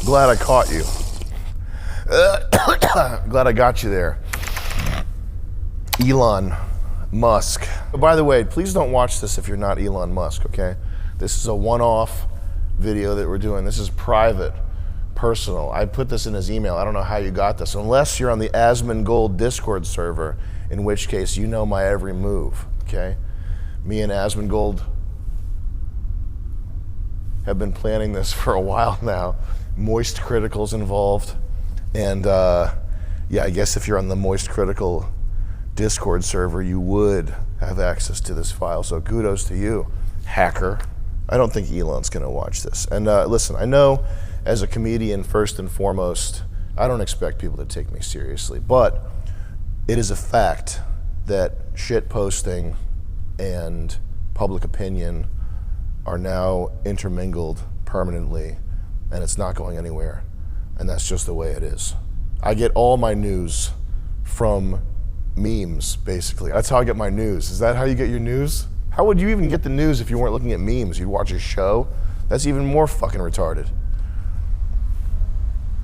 Glad I caught you. Glad I got you there. Elon Musk. By the way, please don't watch this if you're not Elon Musk, okay? This is a one-off video that we're doing. This is private, personal. I put this in his email. I don't know how you got this, unless you're on the Asmongold Discord server, in which case you know my every move, okay? Me and Asmongold have been planning this for a while now. Moist Critical's involved. And yeah, I guess if you're on the Moist Critical Discord server, you would have access to this file. So kudos to you, hacker. I don't think Elon's gonna watch this. And listen, I know as a comedian, first and foremost, I don't expect people to take me seriously, but it is a fact that shit posting and public opinion are now intermingled permanently, and it's not going anywhere. And that's just the way it is. I get all my news from memes, basically. That's how I get my news. Is that how you get your news? How would you even get the news if you weren't looking at memes? You'd watch a show? That's even more fucking retarded.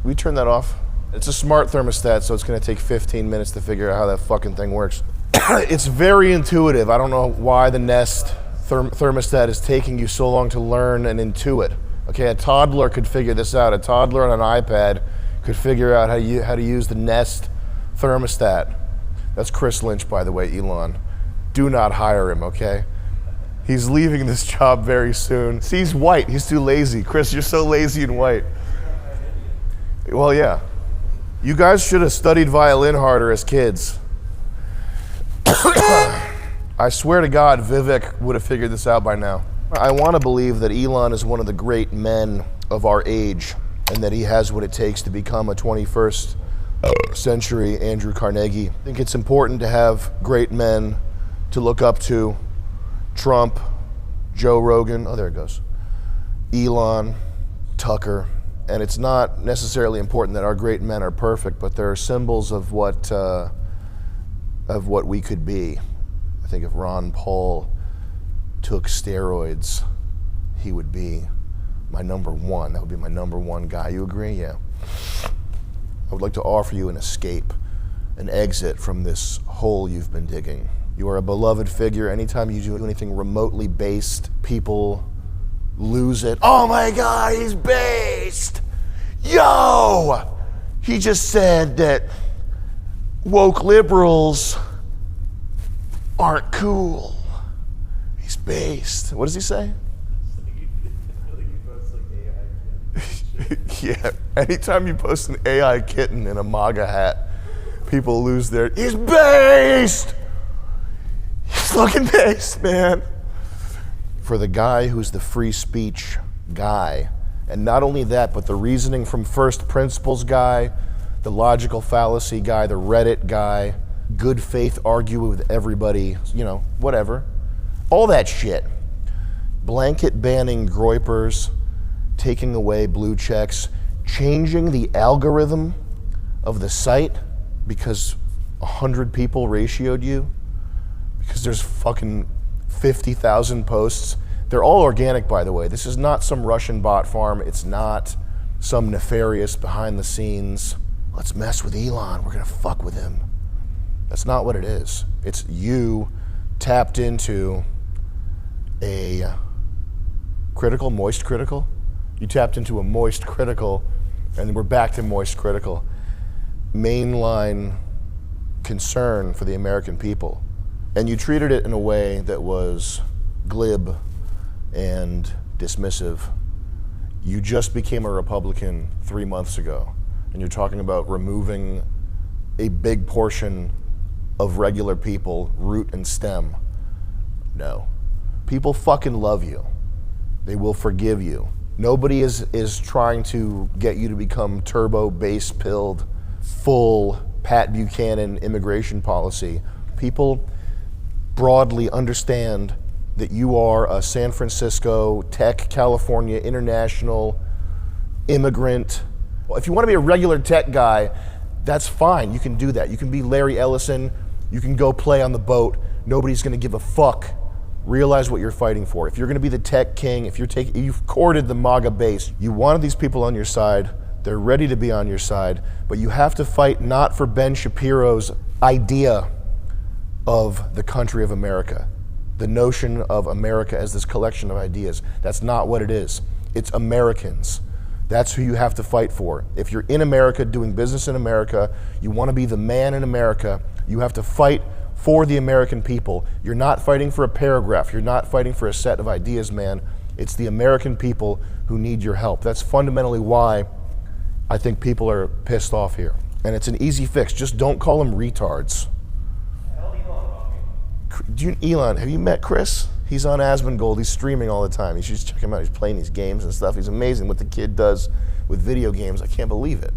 We turn that off? It's a smart thermostat, so it's gonna take 15 minutes to figure out how that fucking thing works. It's very intuitive. I don't know why the Nest thermostat is taking you so long to learn and intuit. Okay, a toddler could figure this out. A toddler on an iPad could figure out how to use the Nest thermostat. That's Chris Lynch, by the way, Elon. Do not hire him, okay? He's leaving this job very soon. See, he's white, he's too lazy. Chris, you're so lazy and white. Well, yeah. You guys should have studied violin harder as kids. I swear to God, Vivek would have figured this out by now. I want to believe that Elon is one of the great men of our age and that he has what it takes to become a 21st century Andrew Carnegie. I think it's important to have great men to look up to. Trump, Joe Rogan, oh there it goes, Elon, Tucker. And it's not necessarily important that our great men are perfect, but they're symbols of what we could be. I think if Ron Paul took steroids, he would be my number one. That would be my number one guy. You agree? Yeah. I would like to offer you an escape, an exit from this hole you've been digging. You are a beloved figure. Anytime you do anything remotely based, people lose it. Oh my God, he's based. Yo! He just said that woke liberals aren't cool. He's based. What does he say? Yeah, anytime you post an AI kitten in a MAGA hat, people lose their, he's based! He's fucking based, man. For the guy who's the free speech guy, and not only that, but the reasoning from first principles guy, the logical fallacy guy, the Reddit guy, good faith argue with everybody, you know, whatever. All that shit. Blanket banning groypers, taking away blue checks, changing the algorithm of the site because 100 people ratioed you, because there's fucking 50,000 posts. They're all organic, by the way. This is not some Russian bot farm. It's not some nefarious behind the scenes, let's mess with Elon, we're gonna fuck with him. That's not what it is. It's you tapped into a critical, moist critical. You tapped into a moist critical, and we're back to moist critical. Mainline concern for the American people. And you treated it in a way that was glib and dismissive. You just became a Republican 3 months ago, and you're talking about removing a big portion of regular people, root and stem. No. People fucking love you. They will forgive you. Nobody is trying to get you to become turbo base pilled, full Pat Buchanan immigration policy. People broadly understand that you are a San Francisco, tech, California, international immigrant. Well, if you want to be a regular tech guy, that's fine. You can do that. You can be Larry Ellison. You can go play on the boat. Nobody's going to give a fuck. Realize what you're fighting for. If you're going to be the tech king, if you've courted the MAGA base, you wanted these people on your side. They're ready to be on your side, but you have to fight not for Ben Shapiro's idea of the country of America, the notion of America as this collection of ideas. That's not what it is. It's Americans. That's who you have to fight for. If you're in America, doing business in America, you want to be the man in America, you have to fight for the American people. You're not fighting for a paragraph. You're not fighting for a set of ideas, man. It's the American people who need your help. That's fundamentally why I think people are pissed off here. And it's an easy fix. Just don't call them retards. Elon, have you met Chris? He's on Asmongold. He's streaming all the time. You should just check him out. He's playing these games and stuff. He's amazing what the kid does with video games. I can't believe it.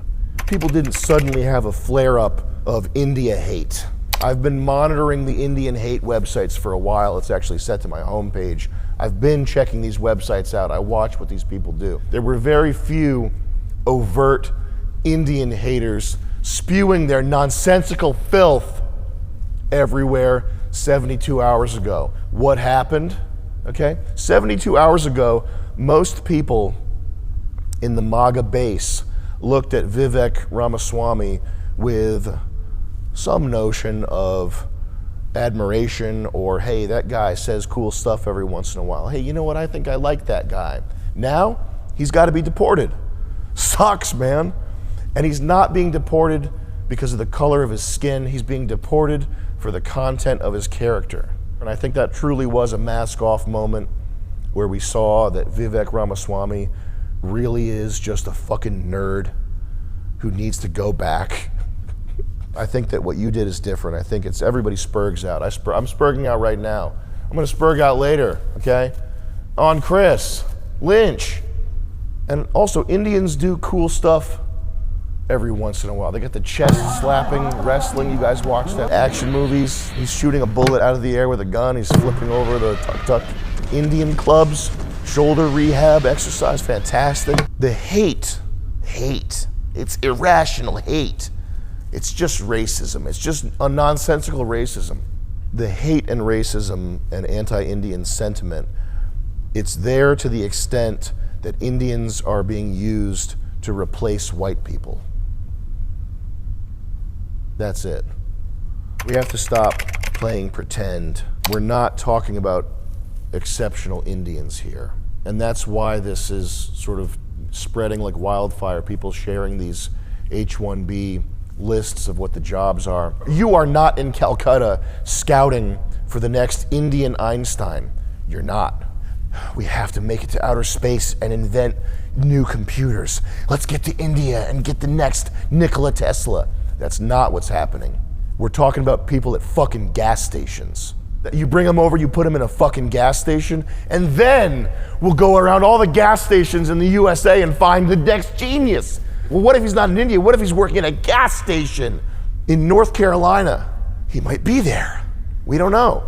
People didn't suddenly have a flare-up of India hate. I've been monitoring the Indian hate websites for a while. It's actually set to my homepage. I've been checking these websites out. I watch what these people do. There were very few overt Indian haters spewing their nonsensical filth everywhere 72 hours ago. What happened? Okay, 72 hours ago, most people in the MAGA base looked at Vivek Ramaswamy with some notion of admiration, or hey, that guy says cool stuff every once in a while. Hey, you know what? I think I like that guy. Now, he's got to be deported. Sucks, man. And he's not being deported because of the color of his skin. He's being deported for the content of his character. And I think that truly was a mask-off moment where we saw that Vivek Ramaswamy really is just a fucking nerd who needs to go back. I think that what you did is different. I think it's everybody spurgs out. I'm spurging out right now. I'm gonna spurg out later, okay? On Chris, Lynch. And also, Indians do cool stuff every once in a while. They got the chest slapping, wrestling. You guys watch that? Action movies. He's shooting a bullet out of the air with a gun. He's flipping over the tuk-tuk. Indian clubs, shoulder rehab, exercise, fantastic. The hate, it's irrational hate. It's just racism. It's just a nonsensical racism. The hate and racism and anti-Indian sentiment, it's there to the extent that Indians are being used to replace white people. That's it. We have to stop playing pretend. We're not talking about exceptional Indians here. And that's why this is sort of spreading like wildfire, people sharing these H-1B lists of what the jobs are. You are not in Calcutta scouting for the next Indian Einstein. You're not. We have to make it to outer space and invent new computers. Let's get to India and get the next Nikola Tesla. That's not what's happening. We're talking about people at fucking gas stations. You bring them over, you put them in a fucking gas station, and then we'll go around all the gas stations in the USA and find the next genius. Well, what if he's not in India? What if he's working at a gas station in North Carolina? He might be there. We don't know.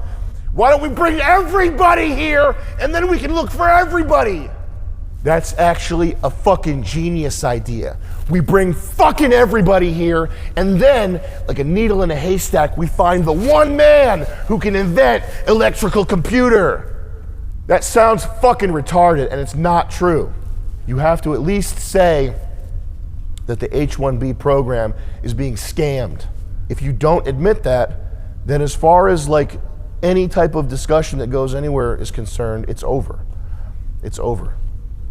Why don't we bring everybody here and then we can look for everybody? That's actually a fucking genius idea. We bring fucking everybody here and then, like a needle in a haystack, we find the one man who can invent electrical computer. That sounds fucking retarded and it's not true. You have to at least say that the H-1B program is being scammed. If you don't admit that, then as far as like any type of discussion that goes anywhere is concerned, it's over. It's over.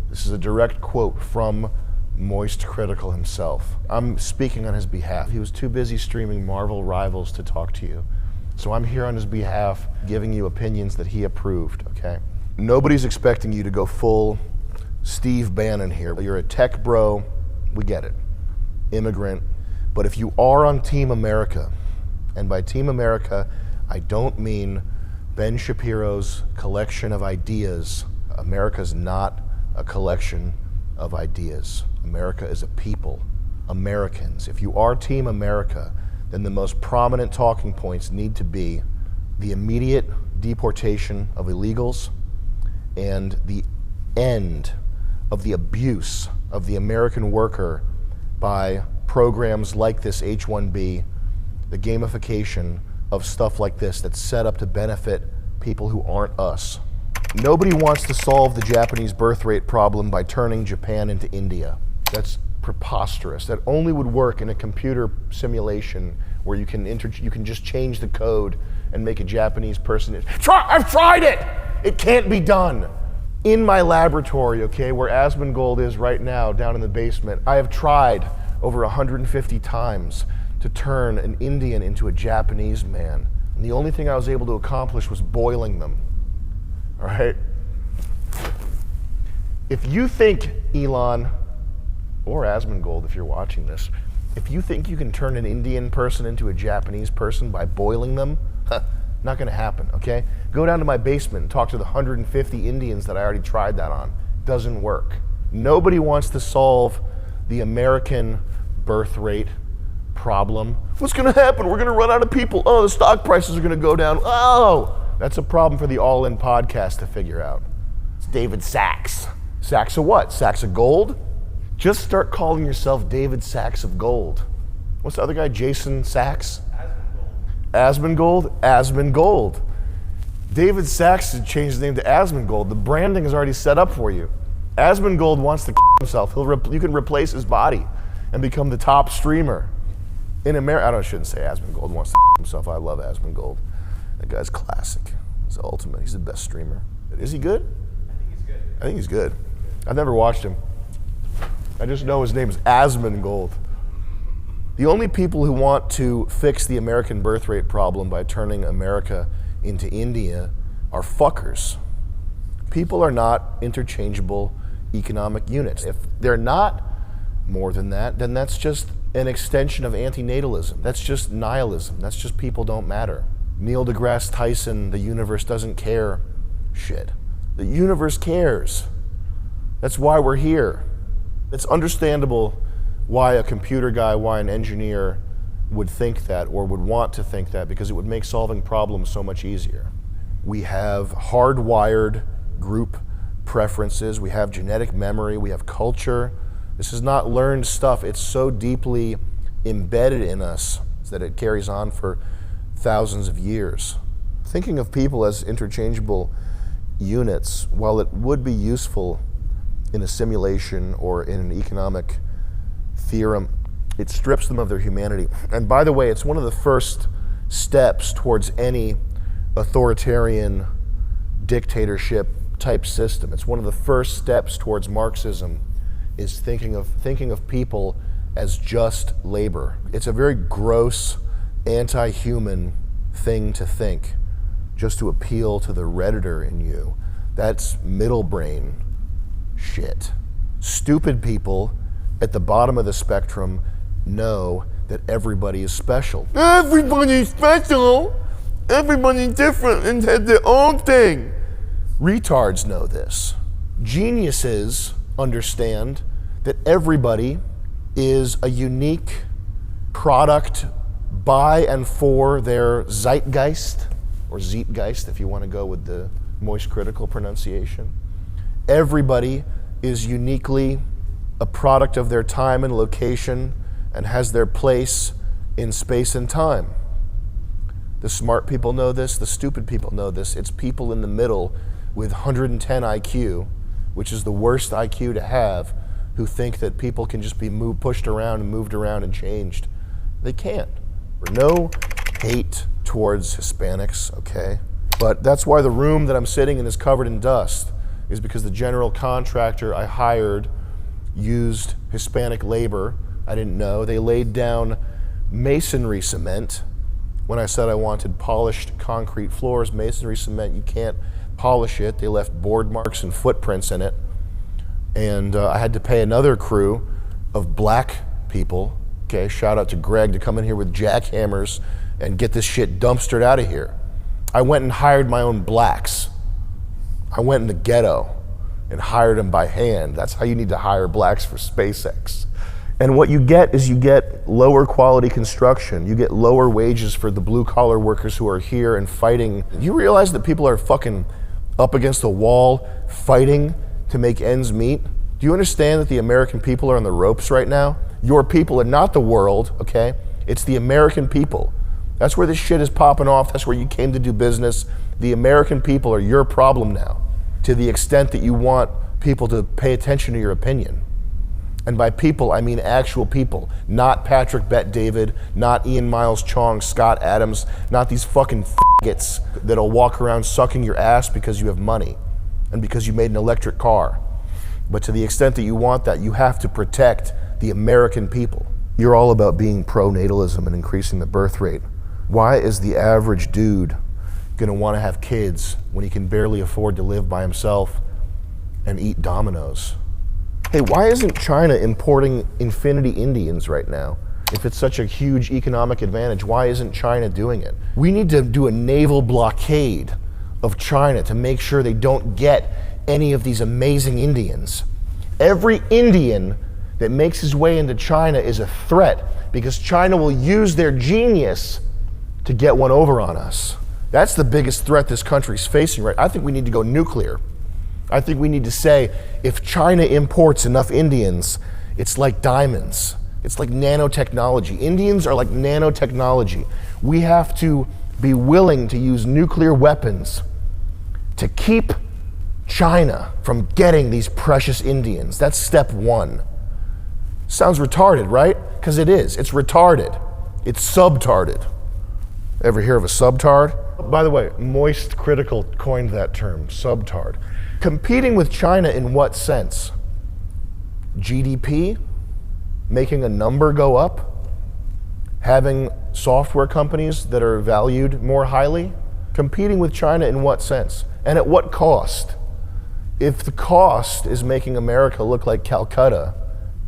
This is a direct quote from Moist Critical himself. I'm speaking on his behalf. He was too busy streaming Marvel Rivals to talk to you. So I'm here on his behalf, giving you opinions that he approved, okay? Nobody's expecting you to go full Steve Bannon here. You're a tech bro, we get it. Immigrant. But if you are on Team America, and by Team America, I don't mean Ben Shapiro's collection of ideas. America's not a collection of ideas. America is a people, Americans. If you are Team America, then the most prominent talking points need to be the immediate deportation of illegals and the end of the abuse of the American worker by programs like this H-1B, the gamification of stuff like this that's set up to benefit people who aren't us. Nobody wants to solve the Japanese birth rate problem by turning Japan into India. That's preposterous. That only would work in a computer simulation where you can just change the code and make a Japanese person. I've tried it! It can't be done. In my laboratory, okay, where Asmongold is right now, down in the basement, I have tried over 150 times to turn an Indian into a Japanese man. And the only thing I was able to accomplish was boiling them, all right? If you think, Elon, or Asmongold if you're watching this, if you think you can turn an Indian person into a Japanese person by boiling them, not gonna happen, okay? Go down to my basement and talk to the 150 Indians that I already tried that on. Doesn't work. Nobody wants to solve the American birth rate problem. What's gonna happen? We're gonna run out of people. Oh, the stock prices are gonna go down. Oh, that's a problem for the All In podcast to figure out. It's David Sacks. Sacks of what? Sacks of gold? Just start calling yourself David Sacks of gold. What's the other guy? Jason Sacks? Asmongold? Asmongold. David Sacks should change his name to Asmongold. The branding is already set up for you. Asmongold wants to himself. You can replace his body and become the top streamer in America. I shouldn't say Asmongold wants to himself. I love Asmongold. That guy's classic. He's the ultimate. He's the best streamer. Is he good? I think he's good. I've never watched him. I just know his name is Asmongold. The only people who want to fix the American birth rate problem by turning America into India are fuckers. People are not interchangeable economic units. If they're not more than that, then that's just an extension of antinatalism. That's just nihilism. That's just people don't matter. Neil deGrasse Tyson, the universe doesn't care shit. The universe cares. That's why we're here. It's understandable why a computer guy, why an engineer would think that or would want to think that, because it would make solving problems so much easier. We have hardwired group preferences, we have genetic memory, we have culture. This is not learned stuff. It's so deeply embedded in us that it carries on for thousands of years. Thinking of people as interchangeable units, while it would be useful in a simulation or in an economic theorem, it strips them of their humanity. And by the way, it's one of the first steps towards any authoritarian dictatorship type system. It's one of the first steps towards Marxism, is thinking of people as just labor. It's a very gross, anti-human thing to think, just to appeal to the Redditor in you. That's middle brain shit. Stupid people at the bottom of the spectrum know that everybody is special. Everybody's special. Everybody's different and has their own thing. Retards know this. Geniuses understand that everybody is a unique product by and for their zeitgeist, or Zeitgeist if you want to go with the moist critical pronunciation. Everybody is uniquely a product of their time and location and has their place in space and time. The smart people know this, the stupid people know this. It's people in the middle with 110 IQ, which is the worst IQ to have, who think that people can just be pushed around and moved around and changed. They can't. No hate towards Hispanics, okay? But that's why the room that I'm sitting in is covered in dust, is because the general contractor I hired used Hispanic labor. I didn't know. They laid down masonry cement. When I said I wanted polished concrete floors, masonry cement, you can't polish it. They left board marks and footprints in it. And I had to pay another crew of black people, okay, shout out to Greg, to come in here with jackhammers and get this shit dumpstered out of here. I went and hired my own blacks. I went in the ghetto and hired them by hand. That's how you need to hire blacks for SpaceX. And what you get is you get lower quality construction. You get lower wages for the blue collar workers who are here and fighting. You realize that people are fucking up against the wall fighting to make ends meet? Do you understand that the American people are on the ropes right now? Your people are not the world, okay? It's the American people. That's where this shit is popping off. That's where you came to do business. The American people are your problem now, to the extent that you want people to pay attention to your opinion. And by people, I mean actual people, not Patrick Bet-David, not Ian Miles Chong, Scott Adams, not these fucking faggots that'll walk around sucking your ass because you have money and because you made an electric car. But to the extent that you want that, you have to protect the American people. You're all about being pro-natalism and increasing the birth rate. Why is the average dude gonna wanna have kids when he can barely afford to live by himself and eat Domino's? Hey, why isn't China importing infinity Indians right now? If it's such a huge economic advantage, why isn't China doing it? We need to do a naval blockade of China to make sure they don't get any of these amazing Indians. Every Indian that makes his way into China is a threat because China will use their genius to get one over on us. That's the biggest threat this country's facing, right? I think we need to go nuclear. I think we need to say, if China imports enough Indians, it's like diamonds. It's like nanotechnology. Indians are like nanotechnology. We have to be willing to use nuclear weapons to keep China from getting these precious Indians. That's step one. Sounds retarded, right? Because it is. It's retarded. It's subtarded. Ever hear of a subtard? By the way, Moist Critical coined that term, subtard. Competing with China in what sense? GDP? Making a number go up? Having software companies that are valued more highly? Competing with China in what sense? And at what cost? If the cost is making America look like Calcutta,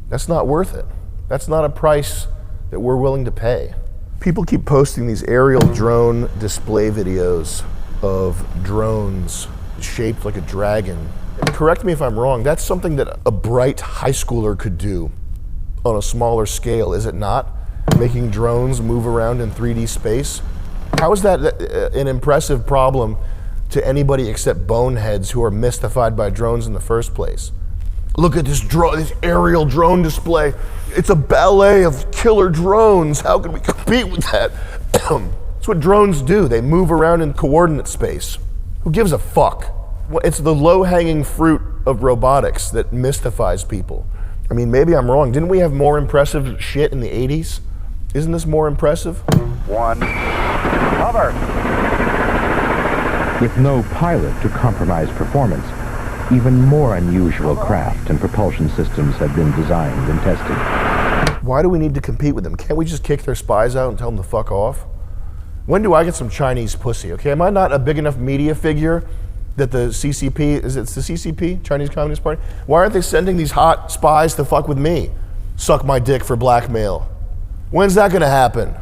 that's not worth it. That's not a price that we're willing to pay. People keep posting these aerial drone display videos of drones shaped like a dragon. And correct me if I'm wrong, that's something that a bright high schooler could do on a smaller scale, is it not? Making drones move around in 3D space. How is that an impressive problem to anybody except boneheads who are mystified by drones in the first place? Look at this aerial drone display. It's a ballet of killer drones. How can we compete with that? That's what drones do. They move around in coordinate space. Who gives a fuck? It's the low-hanging fruit of robotics that mystifies people. I mean, maybe I'm wrong. Didn't we have more impressive shit in the 80s? Isn't this more impressive? One, cover. With no pilot to compromise performance, even more unusual craft and propulsion systems have been designed and tested. Why do we need to compete with them? Can't we just kick their spies out and tell them to fuck off? When do I get some Chinese pussy, okay? Am I not a big enough media figure that the CCP, is it the CCP, Chinese Communist Party? Why aren't they sending these hot spies to fuck with me? Suck my dick for blackmail. When's that gonna happen?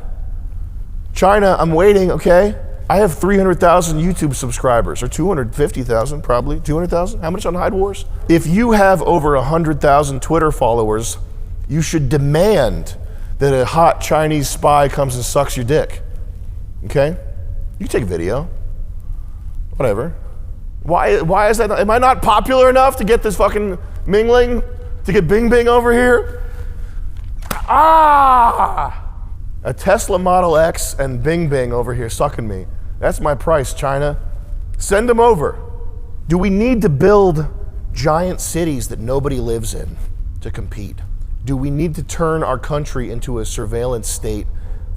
China, I'm waiting, okay? I have 300,000 YouTube subscribers, or 250,000 probably, 200,000? How much on Hyde Wars? If you have over 100,000 Twitter followers, you should demand that a hot Chinese spy comes and sucks your dick, okay? You can take a video, whatever. Why is that? Am I not popular enough to get this fucking mingling? To get Bing Bing over here? Ah! A Tesla Model X and Bing Bing over here sucking me. That's my price, China. Send them over. Do we need to build giant cities that nobody lives in to compete? Do we need to turn our country into a surveillance state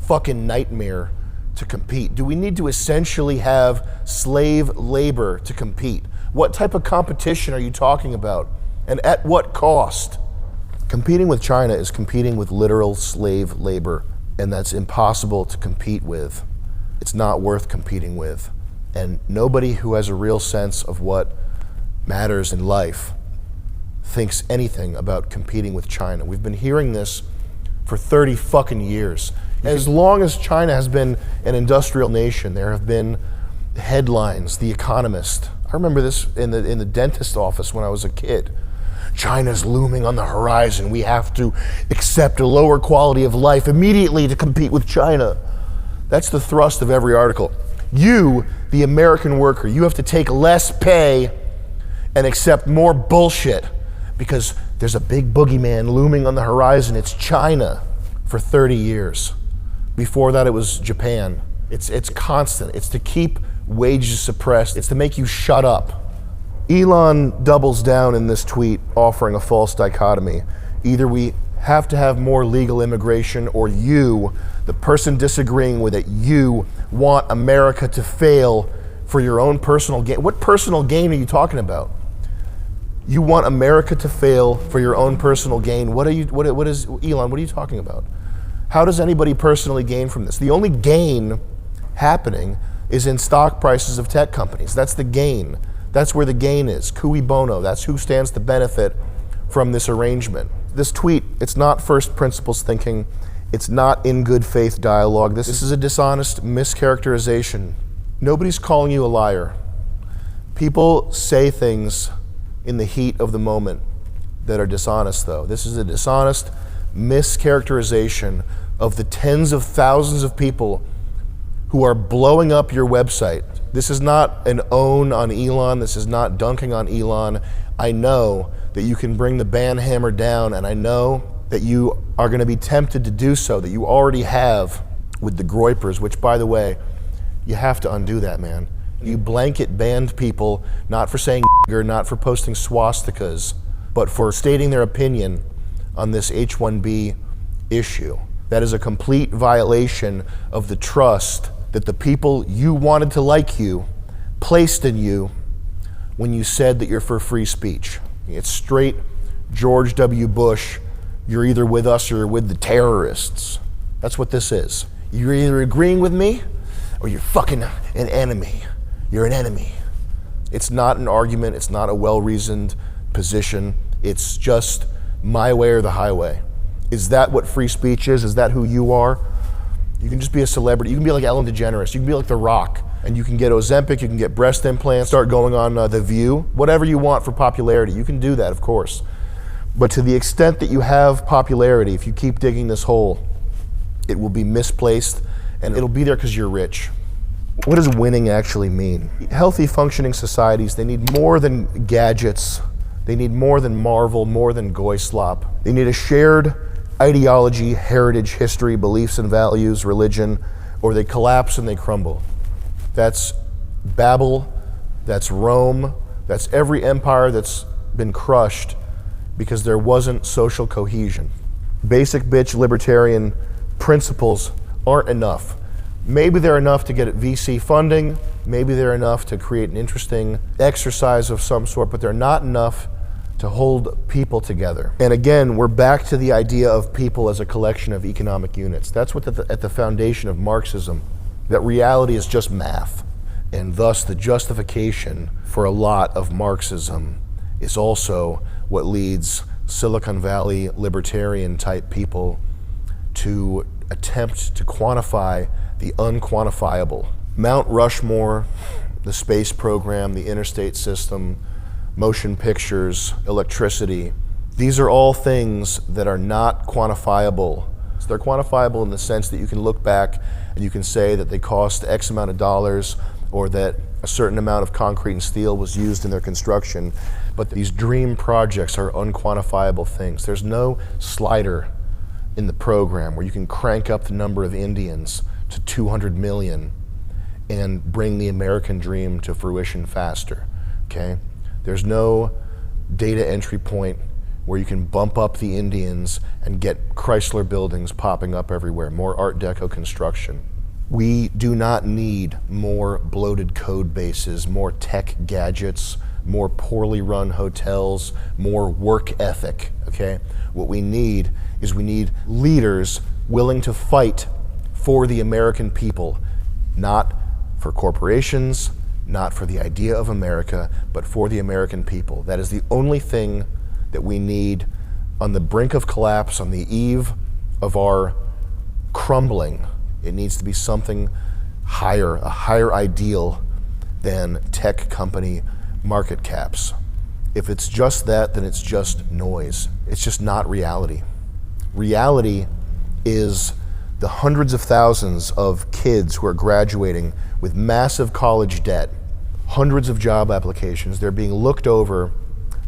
fucking nightmare to compete? Do we need to essentially have slave labor to compete? What type of competition are you talking about? And at what cost? Competing with China is competing with literal slave labor, and that's impossible to compete with. It's not worth competing with. And nobody who has a real sense of what matters in life thinks anything about competing with China. We've been hearing this for 30 fucking years. As long as China has been an industrial nation, there have been headlines, The Economist. I remember this in the dentist office when I was a kid. China's looming on the horizon. We have to accept a lower quality of life immediately to compete with China. That's the thrust of every article. You, the American worker, you have to take less pay and accept more bullshit because there's a big boogeyman looming on the horizon. It's China for 30 years. Before that, it was Japan. It's constant. It's to keep wages suppressed. It's to make you shut up. Elon doubles down in this tweet, offering a false dichotomy. Either we have to have more legal immigration, or you, the person disagreeing with it, you want America to fail for your own personal gain. What personal gain are you talking about? You want America to fail for your own personal gain. What is, Elon, what are you talking about? How does anybody personally gain from this? The only gain happening is in stock prices of tech companies. That's the gain. That's where the gain is. Cui bono. That's who stands to benefit from this arrangement. This tweet, it's not first principles thinking. It's not in good faith dialogue. This is a dishonest mischaracterization. Nobody's calling you a liar. People say things in the heat of the moment that are dishonest, though. This is a dishonest mischaracterization of the tens of thousands of people who are blowing up your website. This is not an own on Elon. This is not dunking on Elon. I know that you can bring the ban hammer down, and I know that you are going to be tempted to do so, that you already have with the groypers, which, by the way, you have to undo that, man. You blanket banned people, not for saying nigger, not for posting swastikas, but for stating their opinion on this H-1B issue. That is a complete violation of the trust that the people you wanted to like you placed in you when you said that you're for free speech. It's straight George W. Bush, you're either with us or you're with the terrorists. That's what this is. You're either agreeing with me or you're fucking an enemy. You're an enemy. It's not an argument. It's not a well-reasoned position. It's just my way or the highway. Is that what free speech is? Is that who you are? You can just be a celebrity. You can be like Ellen DeGeneres. You can be like The Rock. And you can get Ozempic, you can get breast implants, start going on The View, whatever you want for popularity. You can do that, of course. But to the extent that you have popularity, if you keep digging this hole, it will be misplaced, and it'll be there because you're rich. What does winning actually mean? Healthy, functioning societies, they need more than gadgets. They need more than Marvel, more than goy slop. They need a shared ideology, heritage, history, beliefs and values, religion, or they collapse and they crumble. That's Babel, that's Rome, that's every empire that's been crushed because there wasn't social cohesion. Basic bitch libertarian principles aren't enough. Maybe they're enough to get VC funding, maybe they're enough to create an interesting exercise of some sort, but they're not enough to hold people together. And again, we're back to the idea of people as a collection of economic units. That's what at the foundation of Marxism, that reality is just math. And thus the justification for a lot of Marxism is also what leads Silicon Valley libertarian type people to attempt to quantify the unquantifiable. Mount Rushmore, the space program, the interstate system, motion pictures, electricity, these are all things that are not quantifiable. So they're quantifiable in the sense that you can look back and you can say that they cost X amount of dollars or that a certain amount of concrete and steel was used in their construction. But these dream projects are unquantifiable things. There's no slider in the program where you can crank up the number of Indians to 200 million and bring the American dream to fruition faster, okay? There's no data entry point where you can bump up the Indians and get Chrysler buildings popping up everywhere, more Art Deco construction. We do not need more bloated code bases, more tech gadgets, more poorly run hotels, more work ethic, okay? What we need is we need leaders willing to fight for the American people, not for corporations, not for the idea of America, but for the American people. That is the only thing that we need on the brink of collapse, on the eve of our crumbling. It needs to be something higher, a higher ideal than tech company market caps. If it's just that, then it's just noise. It's just not reality. Reality is the hundreds of thousands of kids who are graduating with massive college debt, hundreds of job applications. They're being looked over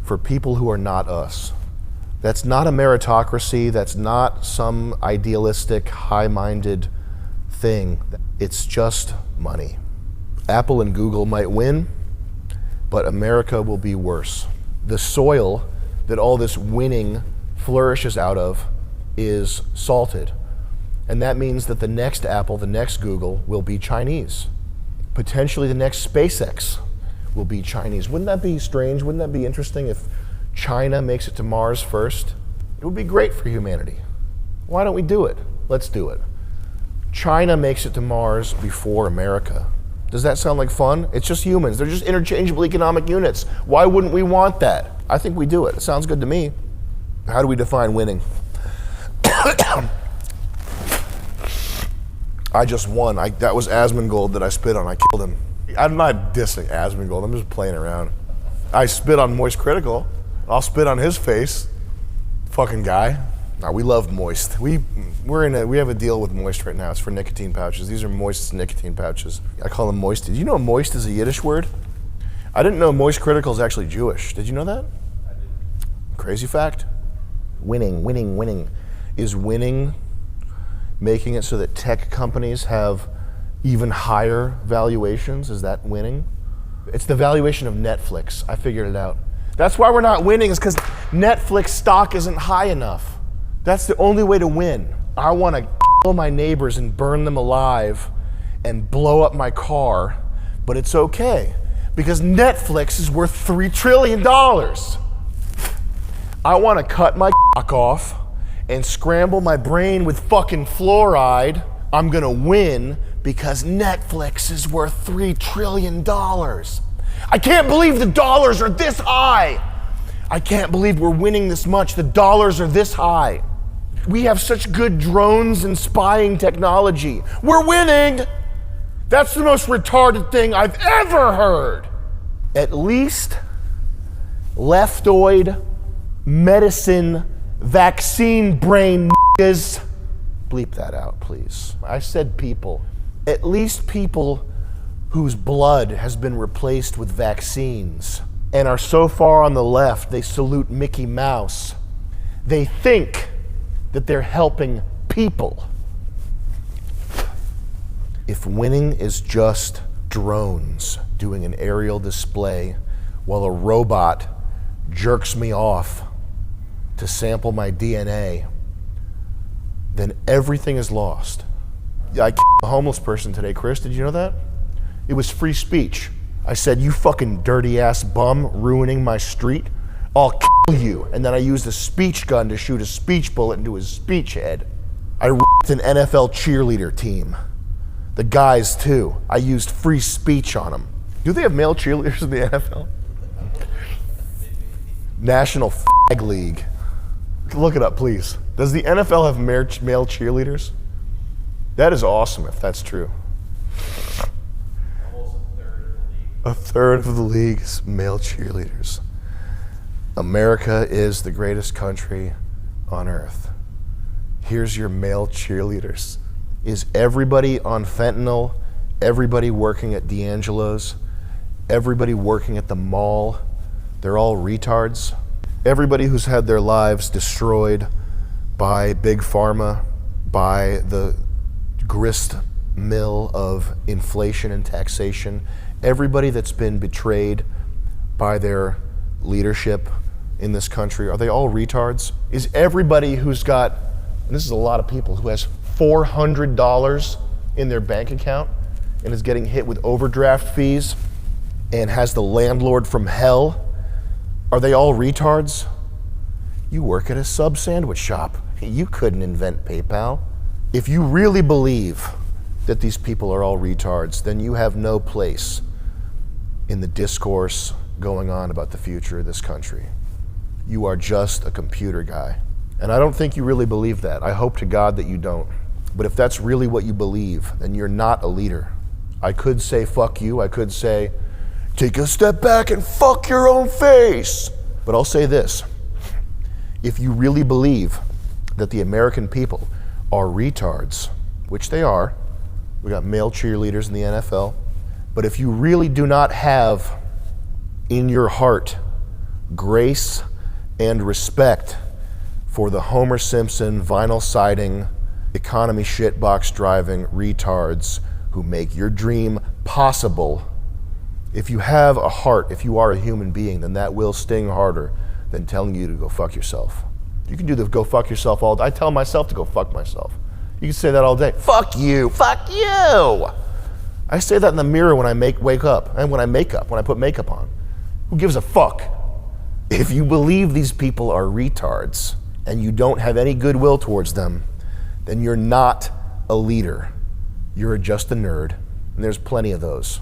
for people who are not us. That's not a meritocracy. That's not some idealistic, high-minded thing. It's just money. Apple and Google might win, but America will be worse. The soil that all this winning flourishes out of is salted. And that means that the next Apple, the next Google will be Chinese. Potentially the next SpaceX will be Chinese. Wouldn't that be strange? Wouldn't that be interesting if China makes it to Mars first? It would be great for humanity. Why don't we do it? Let's do it. China makes it to Mars before America. Does that sound like fun? It's just humans. They're just interchangeable economic units. Why wouldn't we want that? I think we do it. It sounds good to me. How do we define winning? I just won. That was Asmongold that I spit on. I killed him. I'm not dissing Asmongold. I'm just playing around. I spit on Moist Critical. I'll spit on his face. Fucking guy. No, we love Moist. We have a deal with Moist right now. It's for nicotine pouches. These are Moist's nicotine pouches. I call them Moist. Did you know Moist is a Yiddish word? I didn't know Moist Critical is actually Jewish. Did you know that? I did. Crazy fact. Winning. Is winning making it so that tech companies have even higher valuations? Is that winning? It's the valuation of Netflix. I figured it out. That's why we're not winning, is because Netflix stock isn't high enough. That's the only way to win. I want to kill my neighbors and burn them alive and blow up my car, but it's okay because Netflix is worth $3 trillion. I want to cut my cock off and scramble my brain with fucking fluoride. I'm gonna win because Netflix is worth $3 trillion. I can't believe the dollars are this high. I can't believe we're winning this much. The dollars are this high. We have such good drones and spying technology. We're winning. That's the most retarded thing I've ever heard. At least leftoid medicine vaccine brain niggas. Bleep that out, please. I said people. At least people whose blood has been replaced with vaccines and are so far on the left, they salute Mickey Mouse. They think that they're helping people. If winning is just drones doing an aerial display while a robot jerks me off to sample my DNA, then everything is lost. I killed a homeless person today, Chris. Did you know that? It was free speech. I said, you fucking dirty ass bum ruining my street. I'll kill you. And then I used a speech gun to shoot a speech bullet into his speech head. I ripped an NFL cheerleader team. The guys too. I used free speech on them. Do they have male cheerleaders in the NFL? National Fag League. Look it up, please. Does the NFL have male cheerleaders? That is awesome if that's true. Almost A third of the league is male cheerleaders. America is the greatest country on earth. Here's your male cheerleaders. Is everybody on fentanyl? Everybody working at D'Angelo's? Everybody working at the mall? They're all retards? Everybody who's had their lives destroyed by Big Pharma, by the grist mill of inflation and taxation, everybody that's been betrayed by their leadership in this country, are they all retards? Is everybody who's got, and this is a lot of people, who has $400 in their bank account and is getting hit with overdraft fees and has the landlord from hell, are they all retards? You work at a sub sandwich shop. You couldn't invent PayPal. If you really believe that these people are all retards, then you have no place in the discourse going on about the future of this country. You are just a computer guy. And I don't think you really believe that. I hope to God that you don't. But if that's really what you believe, then you're not a leader. I could say fuck you. I could say take a step back and fuck your own face. But I'll say this. If you really believe that the American people are retards, which they are, we got male cheerleaders in the NFL, but if you really do not have in your heart grace and respect for the Homer Simpson, vinyl siding, economy shitbox driving retards who make your dream possible, if you have a heart, if you are a human being, then that will sting harder than telling you to go fuck yourself. You can do the go fuck yourself all day. I tell myself to go fuck myself. You can say that all day. Fuck you, fuck you. I say that in the mirror when I wake up and when I put makeup on. Who gives a fuck? If you believe these people are retards and you don't have any goodwill towards them, then you're not a leader. You're just a nerd. And there's plenty of those.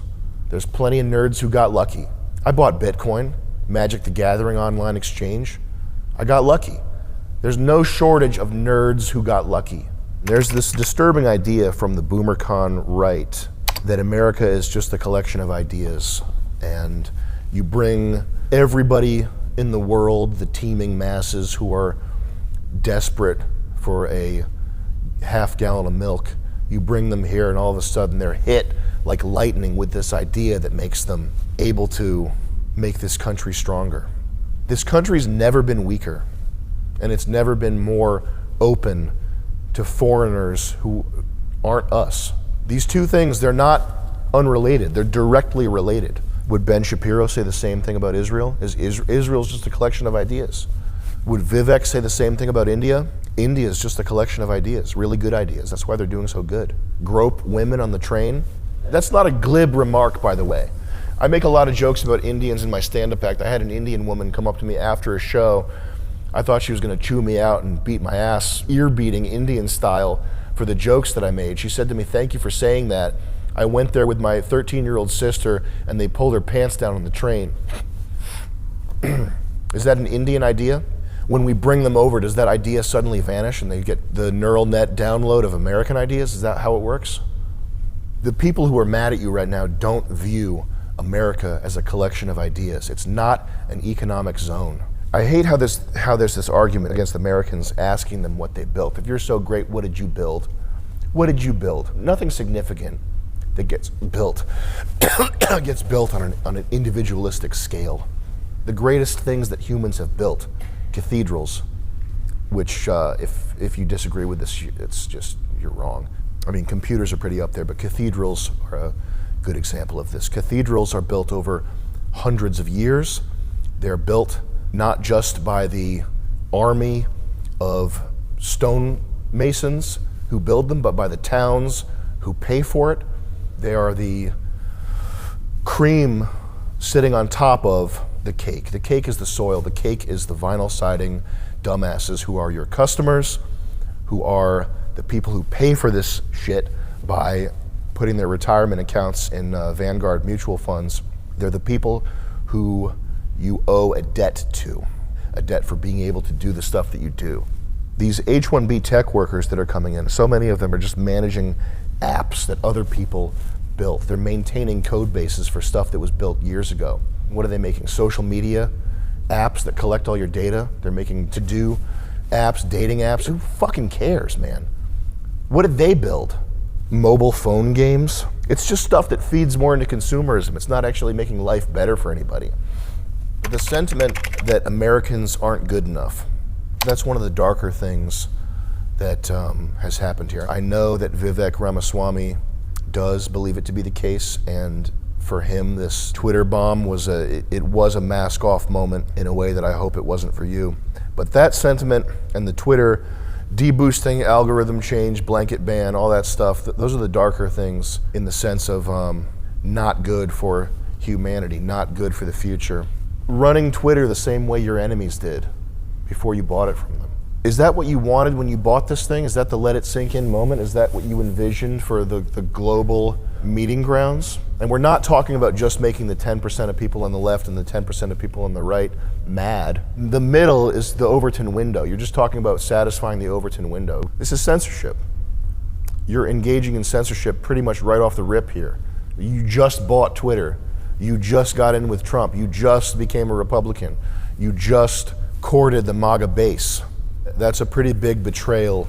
There's plenty of nerds who got lucky. I bought Bitcoin, Magic the Gathering online exchange. I got lucky. There's no shortage of nerds who got lucky. There's this disturbing idea from the BoomerCon right that America is just a collection of ideas, and you bring everybody in the world, the teeming masses who are desperate for a half gallon of milk, you bring them here and all of a sudden they're hit like lightning with this idea that makes them able to make this country stronger. This country's never been weaker, and it's never been more open to foreigners who aren't us. These two things, they're not unrelated, they're directly related. Would Ben Shapiro say the same thing about Israel? Israel's just a collection of ideas. Would Vivek say the same thing about India? India is just a collection of ideas, really good ideas. That's why they're doing so good. Grope women on the train. That's not a glib remark, by the way. I make a lot of jokes about Indians in my stand-up act. I had an Indian woman come up to me after a show. I thought she was gonna chew me out and beat my ass, ear-beating Indian style, for the jokes that I made. She said to me, "Thank you for saying that. I went there with my 13-year-old sister and they pulled her pants down on the train." Is that an Indian idea? When we bring them over, does that idea suddenly vanish and they get the neural net download of American ideas? Is that how it works? The people who are mad at you right now don't view America as a collection of ideas. It's not an economic zone. I hate how there's this argument against Americans asking them what they built. If you're so great, what did you build? What did you build? Nothing significant that gets built gets built on an individualistic scale. The greatest things that humans have built, cathedrals, which if you disagree with this, it's just, you're wrong. I mean, computers are pretty up there, but cathedrals are a good example of this. Cathedrals are built over hundreds of years. They're built not just by the army of stonemasons who build them, but by the towns who pay for it. They are the cream sitting on top of the cake. The cake is the soil, the cake is the vinyl siding dumbasses who are your customers, who are the people who pay for this shit by putting their retirement accounts in Vanguard mutual funds. They're the people who you owe a debt to, a debt for being able to do the stuff that you do. These H-1B tech workers that are coming in, so many of them are just managing apps that other people built. They're maintaining code bases for stuff that was built years ago. What are they making? Social media apps that collect all your data? They're making to-do apps, dating apps. Who fucking cares, man? What did they build? Mobile phone games? It's just stuff that feeds more into consumerism. It's not actually making life better for anybody. The sentiment that Americans aren't good enough, that's one of the darker things that has happened here. I know that Vivek Ramaswamy does believe it to be the case, and for him this Twitter bomb was a mask-off moment in a way that I hope it wasn't for you. But that sentiment and the Twitter deboosting, algorithm change, blanket ban, all that stuff, those are the darker things in the sense of not good for humanity, not good for the future. Running Twitter the same way your enemies did before you bought it from them. Is that what you wanted when you bought this thing? Is that the let it sink in moment? Is that what you envisioned for the global meeting grounds? And we're not talking about just making the 10% of people on the left and the 10% of people on the right mad. The middle is the Overton window. You're just talking about satisfying the Overton window. This is censorship. You're engaging in censorship pretty much right off the rip here. You just bought Twitter. You just got in with Trump. You just became a Republican. You just courted the MAGA base. That's a pretty big betrayal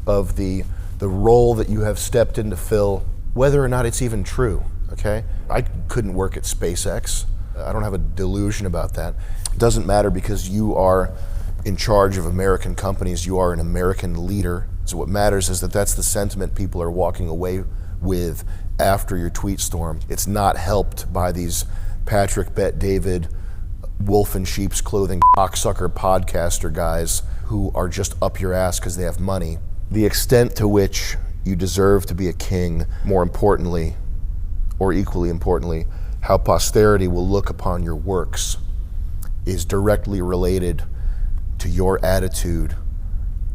of the role that you have stepped in to fill, whether or not it's even true, okay? I couldn't work at SpaceX. I don't have a delusion about that. It doesn't matter because you are in charge of American companies. You are an American leader. So what matters is that that's the sentiment people are walking away with after your tweet storm. It's not helped by these Patrick Bet David, wolf in sheep's clothing, cocksucker podcaster guys who are just up your ass because they have money. The extent to which you deserve to be a king, more importantly, or equally importantly, how posterity will look upon your works, is directly related to your attitude,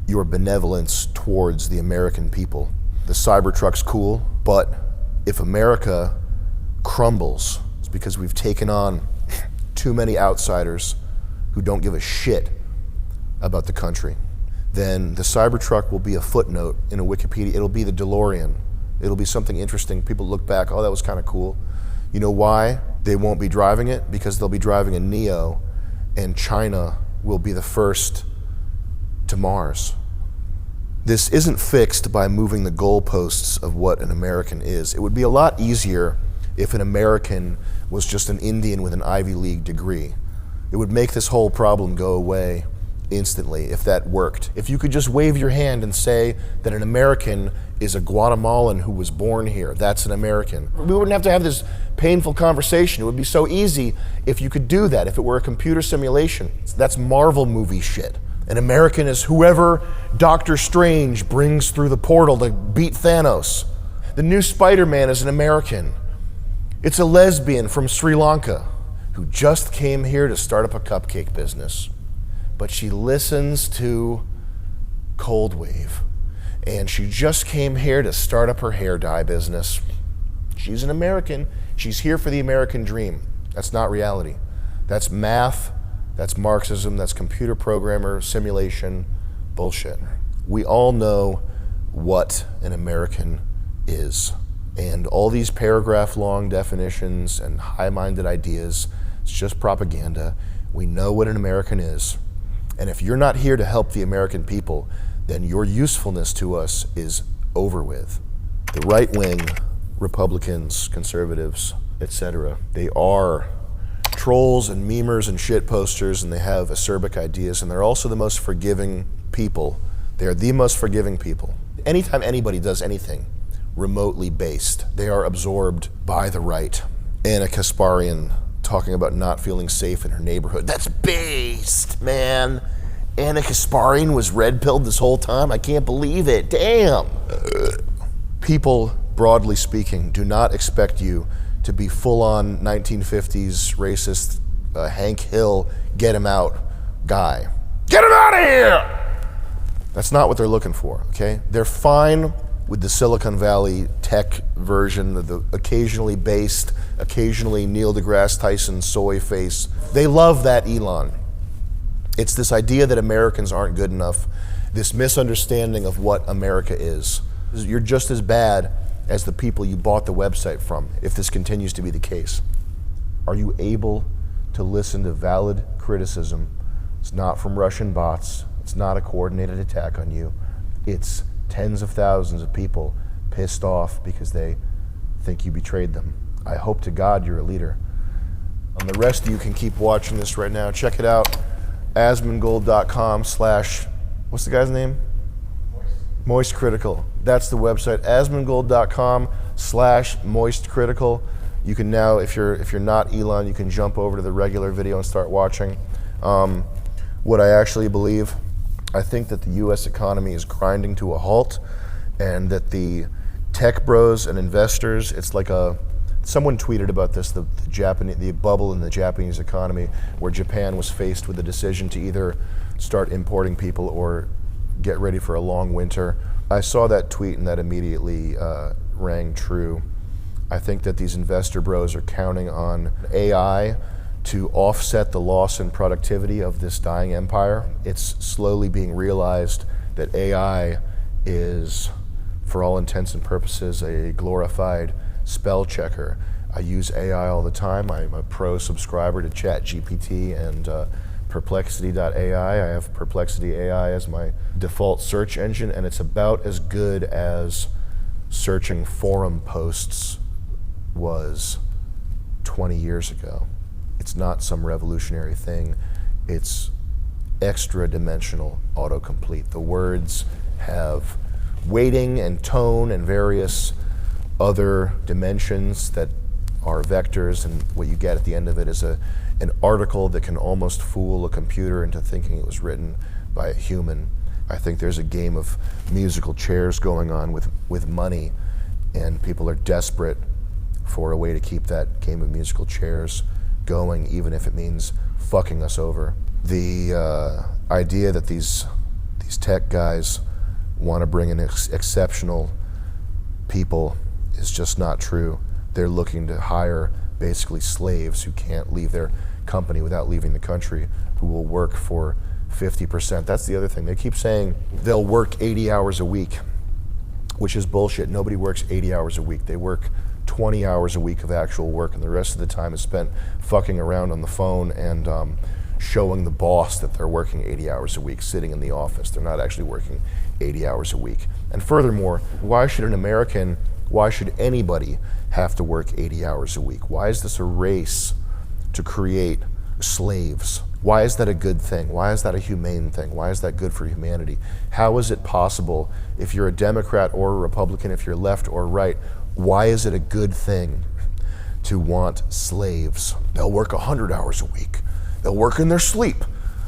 your benevolence towards the American people. The Cybertruck's cool, but if America crumbles, it's because we've taken on too many outsiders who don't give a shit about the country. Then the Cybertruck will be a footnote in a Wikipedia. It'll be the DeLorean. It'll be something interesting. People look back, oh, that was kind of cool. You know why they won't be driving it? Because they'll be driving a Neo, and China will be the first to Mars. This isn't fixed by moving the goalposts of what an American is. It would be a lot easier if an American was just an Indian with an Ivy League degree. It would make this whole problem go away instantly if that worked. If you could just wave your hand and say that an American is a Guatemalan who was born here, that's an American. We wouldn't have to have this painful conversation. It would be so easy if you could do that, if it were a computer simulation. That's Marvel movie shit. An American is whoever Doctor Strange brings through the portal to beat Thanos. The new Spider-Man is an American. It's a lesbian from Sri Lanka who just came here to start up a cupcake business. But she listens to Cold Wave, and she just came here to start up her hair dye business. She's an American. She's here for the American dream. That's not reality. That's math, that's Marxism, that's computer programmer, simulation, bullshit. We all know what an American is. And all these paragraph-long definitions and high-minded ideas, it's just propaganda. We know what an American is. And if you're not here to help the American people, then your usefulness to us is over with. The right wing, Republicans, conservatives, etc., they are trolls and memers and shit posters, and they have acerbic ideas, and they're also the most forgiving people. They are the most forgiving people. Anytime anybody does anything remotely based, they are absorbed by the right. Anna Kasparian talking about not feeling safe in her neighborhood. That's based, man. Anna Kasparian was red-pilled this whole time. I can't believe it. Damn. People, broadly speaking, do not expect you to be full-on 1950s racist Hank Hill, get him out guy. Get him out of here! That's not what they're looking for, okay? They're fine with the Silicon Valley tech version, the occasionally based, occasionally Neil deGrasse Tyson soy face. They love that Elon. It's this idea that Americans aren't good enough, this misunderstanding of what America is. You're just as bad as the people you bought the website from, if this continues to be the case. Are you able to listen to valid criticism? It's not from Russian bots. It's not a coordinated attack on you. It's tens of thousands of people pissed off because they think you betrayed them. I hope to God you're a leader. And the rest of you can keep watching this right now. Check it out, asmongold.com/ what's the guy's name? Moist Critical. That's the website, asmongold.com/ Moist Critical. You can now, if you're not Elon, you can jump over to the regular video and start watching. What I actually believe, I think that the US economy is grinding to a halt, and that the tech bros and investors, it's like someone tweeted about this, the bubble in the Japanese economy, where Japan was faced with the decision to either start importing people or get ready for a long winter. I saw that tweet and that immediately rang true. I think that these investor bros are counting on AI to offset the loss in productivity of this dying empire. It's slowly being realized that AI is, for all intents and purposes, a glorified spell checker. I use AI all the time. I'm a pro subscriber to ChatGPT and Perplexity.ai. I have Perplexity AI as my default search engine, and it's about as good as searching forum posts was 20 years ago. It's not some revolutionary thing. It's extra-dimensional autocomplete. The words have weighting and tone and various other dimensions that are vectors, and what you get at the end of it is an article that can almost fool a computer into thinking it was written by a human. I think there's a game of musical chairs going on with money, and people are desperate for a way to keep that game of musical chairs going, even if it means fucking us over. The idea that these tech guys want to bring in exceptional people is just not true. They're looking to hire basically slaves who can't leave their company without leaving the country, who will work for 50%. That's the other thing. They keep saying they'll work 80 hours a week, which is bullshit. Nobody works 80 hours a week. They work 20 hours a week of actual work, and the rest of the time is spent fucking around on the phone and showing the boss that they're working 80 hours a week, sitting in the office. They're not actually working 80 hours a week. And furthermore, why should anybody have to work 80 hours a week? Why is this a race to create slaves? Why is that a good thing? Why is that a humane thing? Why is that good for humanity? How is it possible, if you're a Democrat or a Republican, if you're left or right, why is it a good thing to want slaves? They'll work 100 hours a week. They'll work in their sleep.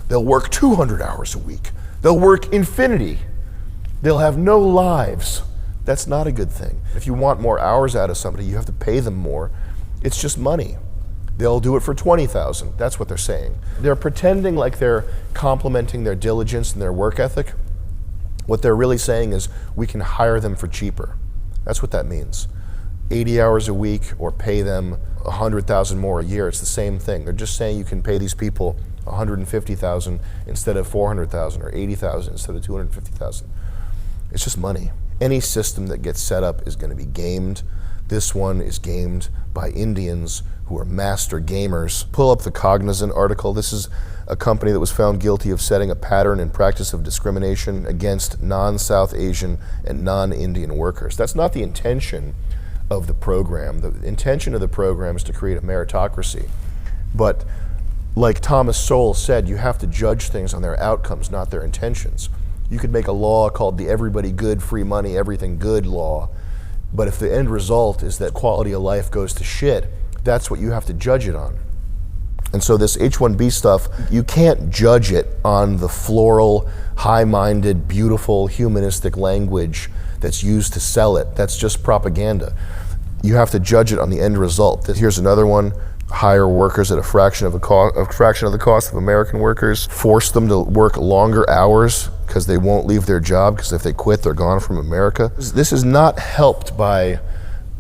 They'll work 200 hours a week. They'll work infinity. They'll have no lives. That's not a good thing. If you want more hours out of somebody, you have to pay them more. It's just money. They'll do it for 20,000. That's what they're saying. They're pretending like they're complimenting their diligence and their work ethic. What they're really saying is we can hire them for cheaper. That's what that means. 80 hours a week or pay them 100,000 more a year. It's the same thing. They're just saying you can pay these people 150,000 instead of 400,000, or 80,000 instead of 250,000. It's just money. Any system that gets set up is going to be gamed. This one is gamed by Indians who are master gamers. Pull up the Cognizant article. This is a company that was found guilty of setting a pattern and practice of discrimination against non-South Asian and non-Indian workers. That's not the intention of the program. The intention of the program is to create a meritocracy. But like Thomas Sowell said, you have to judge things on their outcomes, not their intentions. You could make a law called the everybody good, free money, everything good law, but if the end result is that quality of life goes to shit, that's what you have to judge it on. And so this H-1B stuff, you can't judge it on the floral, high-minded, beautiful, humanistic language that's used to sell it. That's just propaganda. You have to judge it on the end result. Here's another one. Hire workers at a fraction of the cost of American workers. Force them to work longer hours because they won't leave their job, because if they quit, they're gone from America. This is not helped by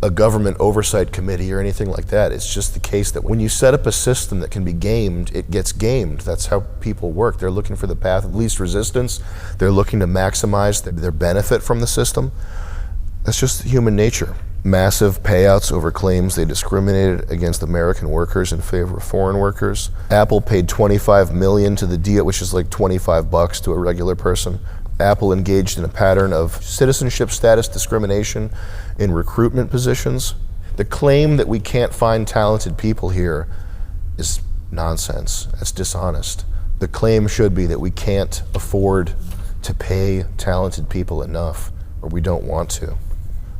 a government oversight committee or anything like that. It's just the case that when you set up a system that can be gamed, it gets gamed. That's how people work. They're looking for the path of least resistance. They're looking to maximize their benefit from the system. That's just human nature. Massive payouts over claims they discriminated against American workers in favor of foreign workers. Apple paid $25 million to the deal, which is like $25 to a regular person. Apple engaged in a pattern of citizenship status discrimination in recruitment positions. The claim that we can't find talented people here is nonsense. That's dishonest. The claim should be that we can't afford to pay talented people enough, or we don't want to.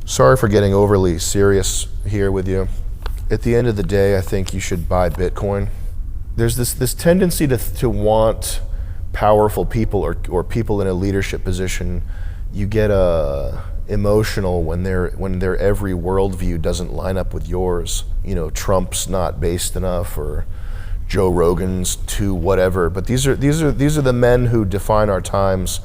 Sorry for getting overly serious here with you. At the end of the day, I think you should buy Bitcoin. There's this tendency to want powerful people or people in a leadership position. You get emotional when their every worldview doesn't line up with yours. You know, Trump's not based enough, or Joe Rogan's too whatever. But these are the men who define our times,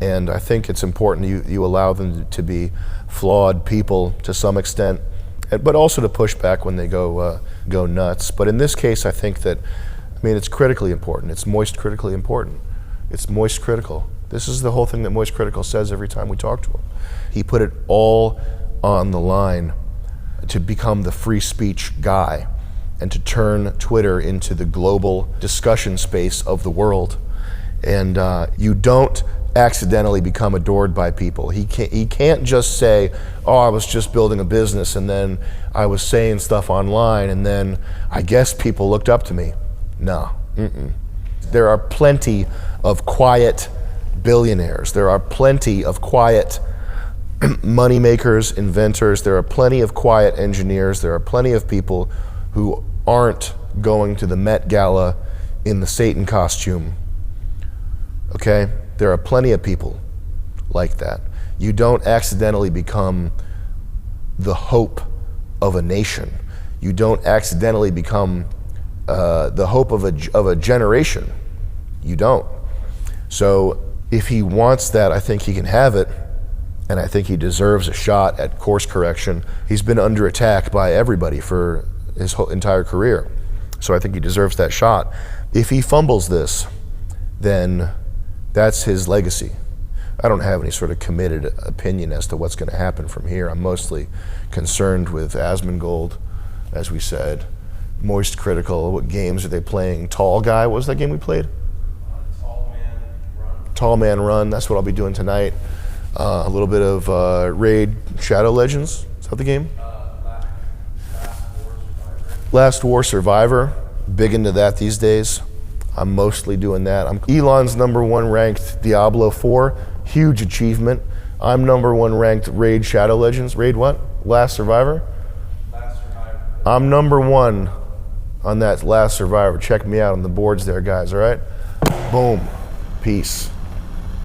and I think it's important you allow them to be flawed people to some extent, but also to push back when they go nuts. But in this case, I think that, it's critically important. It's moist critically important. It's moist critical. This is the whole thing that Moist Critical says every time we talk to him. He put it all on the line to become the free speech guy and to turn Twitter into the global discussion space of the world. And you don't accidentally become adored by people. He can't just say, oh, I was just building a business and then I was saying stuff online and then I guess people looked up to me. No. There are plenty of quiet billionaires. There are plenty of quiet money makers, inventors. There are plenty of quiet engineers. There are plenty of people who aren't going to the Met Gala in the Satan costume okay? There are plenty of people like that. You don't accidentally become the hope of a nation. You don't accidentally become the hope of a generation. You don't. So if he wants that, I think he can have it, and I think he deserves a shot at course correction. He's been under attack by everybody for his whole entire career. So I think he deserves that shot. If he fumbles this, then that's his legacy. I don't have any sort of committed opinion as to what's going to happen from here. I'm mostly concerned with Asmongold, as we said. Moist Critical, what games are they playing? Tall Guy, what was that game we played? Tall Man Run. Tall Man Run, that's what I'll be doing tonight. A little bit of Raid Shadow Legends, is that the game? Last War Survivor, big into that these days. I'm mostly doing that. Elon's #1 ranked Diablo 4, huge achievement. I'm #1 ranked Raid Shadow Legends. Raid what? Last Survivor? Last Survivor. I'm #1 on that Last Survivor. Check me out on the boards there, guys, all right? Boom. Peace.